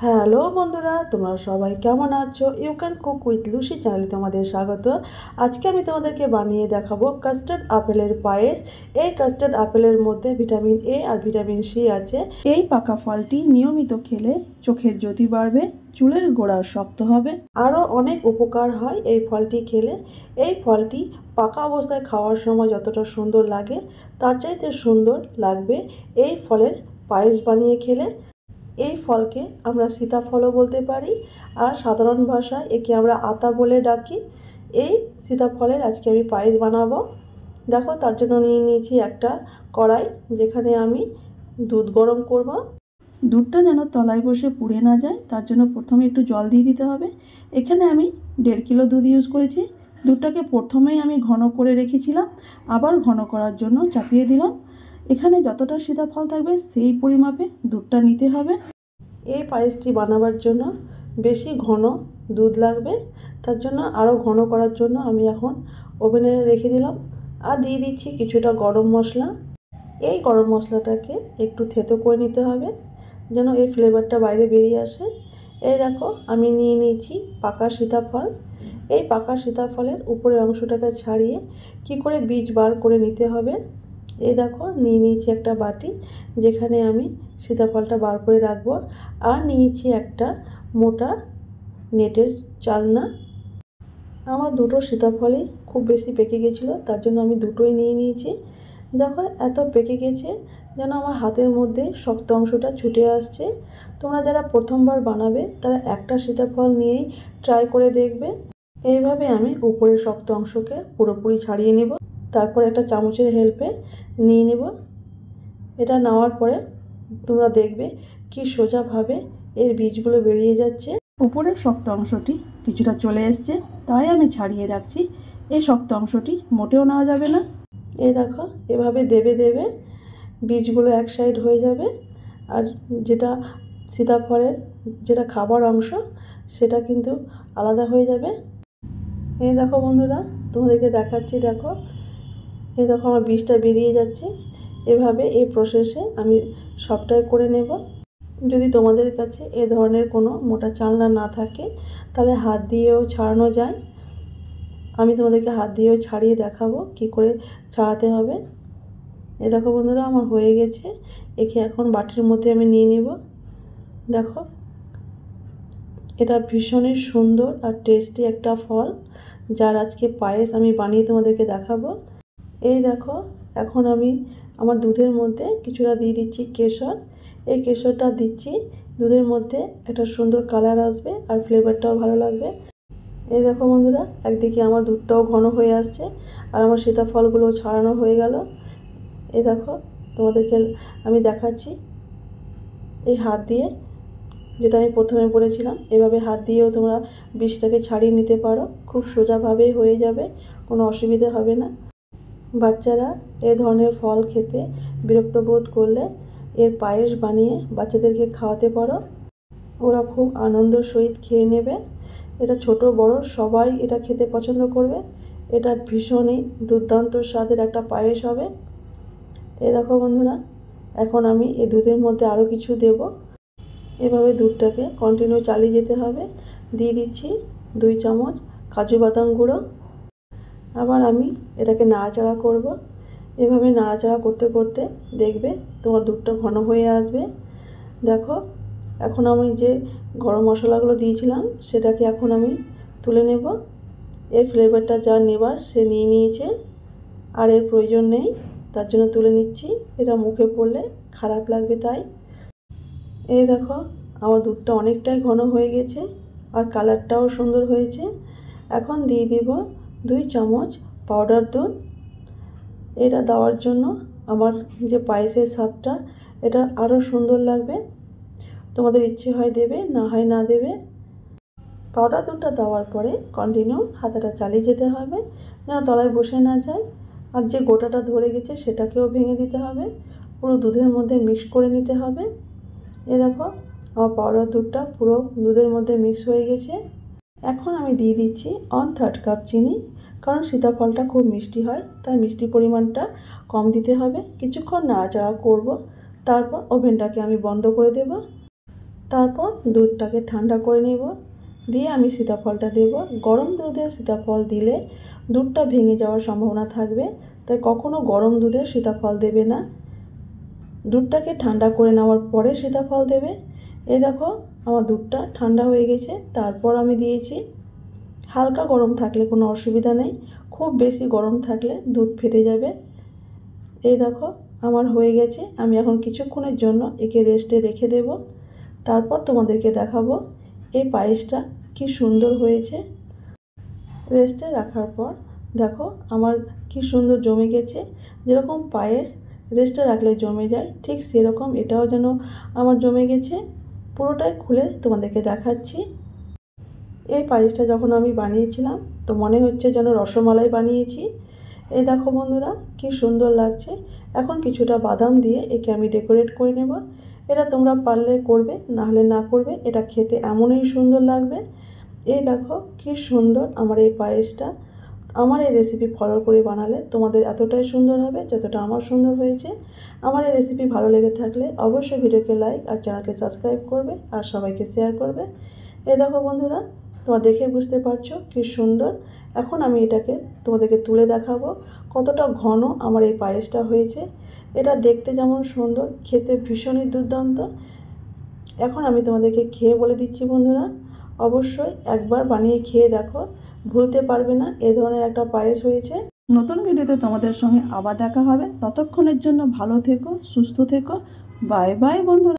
Hello বন্ধুরা, তোমরা সবাই কেমন আছো? You can cook with Lucy চ্যানেলে তোমাদের স্বাগত। আজকে আমি তোমাদেরকে বানিয়ে দেখাবো কাস্টার্ড আপেলের পায়েস। এই কাস্টার্ড আপেলের মধ্যে ভিটামিন এ আর ভিটামিন সি আছে। এই পাকা ফলটি নিয়মিত খেলে চোখের জ্যোতি বাড়বে, চুলের গোড়া শক্ত হবে, আরও অনেক উপকার হয় এই ফলটি খেলে। এই ফলটি পাকা অবস্থায় খাওয়ার সময় যতটা সুন্দর লাগে তার চাইতে সুন্দর লাগবে এই ফলের পায়েস বানিয়ে খেলে। এই ফলকে আমরা সীতাফলও বলতে পারি, আর সাধারণ ভাষায় একে আমরা আতা বলে ডাকি। এই সীতাফলের আজকে আমি পায়েস বানাবো। দেখো, তার জন্য নিয়ে নিয়েছি একটা কড়াই, যেখানে আমি দুধ গরম করব। দুধটা যেন তলায় বসে পুড়ে না যায় তার জন্য প্রথমে একটু জল দিয়ে দিতে হবে। এখানে আমি 1.5 কিলো দুধ ইউজ করেছি। দুধটাকে প্রথমেই আমি ঘন করে রেখেছিলাম, আবার ঘন করার জন্য চাপিয়ে দিলাম। এখানে যতটা সীতাফল থাকবে সেই পরিমাপে দুধটা নিতে হবে। এই পায়েসটি বানাবার জন্য বেশি ঘন দুধ লাগবে, তার জন্য আরও ঘন করার জন্য আমি এখন ওভেনে রেখে দিলাম। আর দিয়ে দিচ্ছি কিছুটা গরম মশলা। এই গরম মশলাটাকে একটু থেতো করে নিতে হবে যেন এর ফ্লেভারটা বাইরে বেরিয়ে আসে। এই দেখো, আমি নিয়ে নিয়েছি পাকা সীতাফল। এই পাকা সীতাফলের উপরের অংশটাকে ছাড়িয়ে কি করে বীজ বার করে নিতে হবে। এই দেখো, নিয়ে নিয়েছি একটা বাটি, যেখানে আমি সীতাফলটা বার করে রাখবো। আর নিয়েছি একটা মোটা নেটের চালনা। আমার দুটো সীতাফলই খুব বেশি পেকে গেছিলো, তার জন্য আমি দুটোই নিয়ে নিয়েছি। দেখো, এত পেকে গেছে যেন আমার হাতের মধ্যে শক্ত অংশটা ছুটে আসছে। তোমরা যারা প্রথমবার বানাবে তারা একটা সীতাফল নিয়েই ট্রাই করে দেখবে। এইভাবে আমি উপরের শক্ত অংশকে পুরোপুরি ছাড়িয়ে নেব। তারপর একটা চামচের হেল্পে নিয়ে নেব। এটা নেওয়ার পরে তোমরা দেখবে কি সোজাভাবে এর বীজগুলো বেরিয়ে যাচ্ছে। উপরের শক্ত অংশটি কিছুটা চলে এসছে, তাই আমি ছাড়িয়ে রাখছি। এই শক্ত অংশটি মোটেও নেওয়া যাবে না। এই দেখো, এভাবে দেবে দেবে বীজগুলো এক সাইড হয়ে যাবে, আর যেটা সীতাফলের যেটা খাবার অংশ সেটা কিন্তু আলাদা হয়ে যাবে। এই দেখো বন্ধুরা, তোমাদেরকে দেখাচ্ছি। দেখো, এই দেখো আমার বীজটা বেরিয়ে যাচ্ছে। এভাবে এই প্রসেসে আমি সবটাই করে নেব। যদি তোমাদের কাছে এ ধরনের কোনো মোটা চালনা না থাকে তাহলে হাত দিয়েও ছাড়ানো যায়। আমি তোমাদেরকে হাত দিয়েও ছাড়িয়ে দেখাবো কি করে ছাড়াতে হবে। এ দেখো বন্ধুরা, আমার হয়ে গেছে। একে এখন বাটির মধ্যে আমি নিয়ে নেব। দেখো, এটা ভীষণই সুন্দর আর টেস্টি একটা ফল, যার আজকে পায়েস আমি বানিয়ে তোমাদেরকে দেখাবো। এই দেখো, এখন আমি আমার দুধের মধ্যে কিছুটা দিয়ে দিচ্ছি কেশর। এই কেশরটা দিচ্ছি দুধের মধ্যে, একটা সুন্দর কালার আসবে আর ফ্লেভারটাও ভালো লাগবে। এই দেখো বন্ধুরা, একদিকে আমার দুধটাও ঘন হয়ে আসছে আর আমার সীতাফলগুলো ছাড়ানো হয়ে গেল। এই দেখো, তোমাদেরকে আমি দেখাচ্ছি এই হাত দিয়ে, যেটা আমি প্রথমে বলেছিলাম। এভাবে হাত দিয়েও তোমরা বীজটাকে ছাড়িয়ে নিতে পারো, খুব সোজাভাবেই হয়ে যাবে, কোনো অসুবিধা হবে না। বাচ্চারা এ ধরনের ফল খেতে বিরক্ত বোধ করলে এর পায়েস বানিয়ে বাচ্চাদেরকে খাওয়াতে পারো, ওরা খুব আনন্দ সহিত খেয়ে নেবে। এটা ছোট বড় সবাই এটা খেতে পছন্দ করবে। এটা ভীষণই দুর্দান্ত স্বাদের একটা পায়েস হবে। এই দেখো বন্ধুরা, এখন আমি এই দুধের মধ্যে আরও কিছু দেব। এভাবে দুধটাকে কন্টিনিউ চালিয়ে যেতে হবে। দিয়ে দিচ্ছি 2 চামচ কাজু বাদাম গুঁড়ো। আবার আমি এটাকে নাড়াচাড়া করব। এভাবে নাড়াচাড়া করতে করতে দেখবে তোমার দুধটা ঘন হয়ে আসবে। দেখো, এখন আমি যে গরম মশলাগুলো দিয়েছিলাম সেটাকে এখন আমি তুলে নেব। এর ফ্লেভারটা যা নেবার সে নিয়ে নিয়েছে, আর এর প্রয়োজন নেই, তার জন্য তুলে নিচ্ছি। এটা মুখে পড়লে খারাপ লাগবে তাই। এই দেখো, আমার দুধটা অনেকটাই ঘন হয়ে গেছে আর কালারটাও সুন্দর হয়েছে। এখন দিয়ে দিব 2 চামচ পাউডার দুধ। এটা দেওয়ার জন্য আমার যে পায়েসের স্বাদটা এটা আরও সুন্দর লাগবে। তোমাদের ইচ্ছে হয় দেবে, না হয় না দেবে। পাউডার দুধটা দেওয়ার পরে কন্টিনিউ হাতাটা চালিয়ে যেতে হবে যেন তলায় বসে না যায়। আর যে গোটাটা ধরে গেছে সেটাকেও ভেঙে দিতে হবে, পুরো দুধের মধ্যে মিক্স করে নিতে হবে। এ দেখো, আমার পাউডার দুধটা পুরো দুধের মধ্যে মিক্স হয়ে গেছে। এখন আমি দিয়ে দিচ্ছি 1/3 কাপ চিনি, কারণ সীতাফলটা খুব মিষ্টি হয়, তার মিষ্টি পরিমাণটা কম দিতে হবে। কিছুক্ষণ নাড়াচাড়া করব, তারপর ওভেনটাকে আমি বন্ধ করে দেব। তারপর দুধটাকে ঠান্ডা করে নেব, দিয়ে আমি সীতাফলটা দেব। গরম দুধে সীতাফল দিলে দুধটা ভেঙে যাওয়ার সম্ভাবনা থাকবে, তাই কখনো গরম দুধে সীতাফল দেবে না। দুধটাকে ঠান্ডা করে নেওয়ার পরে সীতাফল দেবে। এই দেখো আমার দুধটা ঠান্ডা হয়ে গেছে। তারপর আমি দিয়েছি। হালকা গরম থাকলে কোনো অসুবিধা নেই, খুব বেশি গরম থাকলে দুধ ফেটে যাবে। এই দেখো আমার হয়ে গেছে। আমি এখন কিছুক্ষণের জন্য একে রেস্টে রেখে দেব। তারপর তোমাদেরকে দেখাবো এই পায়েসটা কি সুন্দর হয়েছে। রেস্টে রাখার পর দেখো আমার কি সুন্দর জমে গেছে। যেরকম পায়েস রেস্টে রাখলে জমে যায়, ঠিক সেরকম এটাও যেন আমার জমে গেছে। পুরোটাই খুলে তোমাদেরকে দেখাচ্ছি। এই পায়েসটা যখন আমি বানিয়েছিলাম তো মনে হচ্ছে যেন রসমালাই বানিয়েছি। এই দেখো বন্ধুরা কি সুন্দর লাগছে। এখন কিছুটা বাদাম দিয়ে একে আমি ডেকোরেট করে নেব। এটা তোমরা পারলে করবে, না হলে না করবে, এটা খেতে এমনই সুন্দর লাগবে। এই দেখো কি সুন্দর আমার এই পায়েসটা। আমার এই রেসিপি ফলো করে বানালে তোমাদের এতটাই সুন্দর হবে যতটা আমার সুন্দর হয়েছে। আমার এই রেসিপি ভালো লেগে থাকলে অবশ্যই ভিডিওকে লাইক আর চ্যানেলকে সাবস্ক্রাইব করবে আর সবাইকে শেয়ার করবে। এই দেখো বন্ধুরা তোমরা দেখে বুঝতে পারছো কি সুন্দর। এখন আমি এটাকে তোমাদেরকে তুলে দেখাবো কতটা ঘন আমার এই পায়েসটা হয়েছে। এটা দেখতে যেমন সুন্দর, খেতে ভীষণই দুর্দান্ত। এখন আমি তোমাদেরকে খেয়ে বলে দিচ্ছি বন্ধুরা, অবশ্যই একবার বানিয়ে খেয়ে দেখো, ভুলতে পারবে না। এই ধরনের একটা পায়েস হয়েছে। নতুন ভিডিওতে তোমাদের সঙ্গে আবার দেখা হবে। ততক্ষণের জন্য ভালো থেকো, সুস্থ থেকো। বাই বাই বন্ধুরা।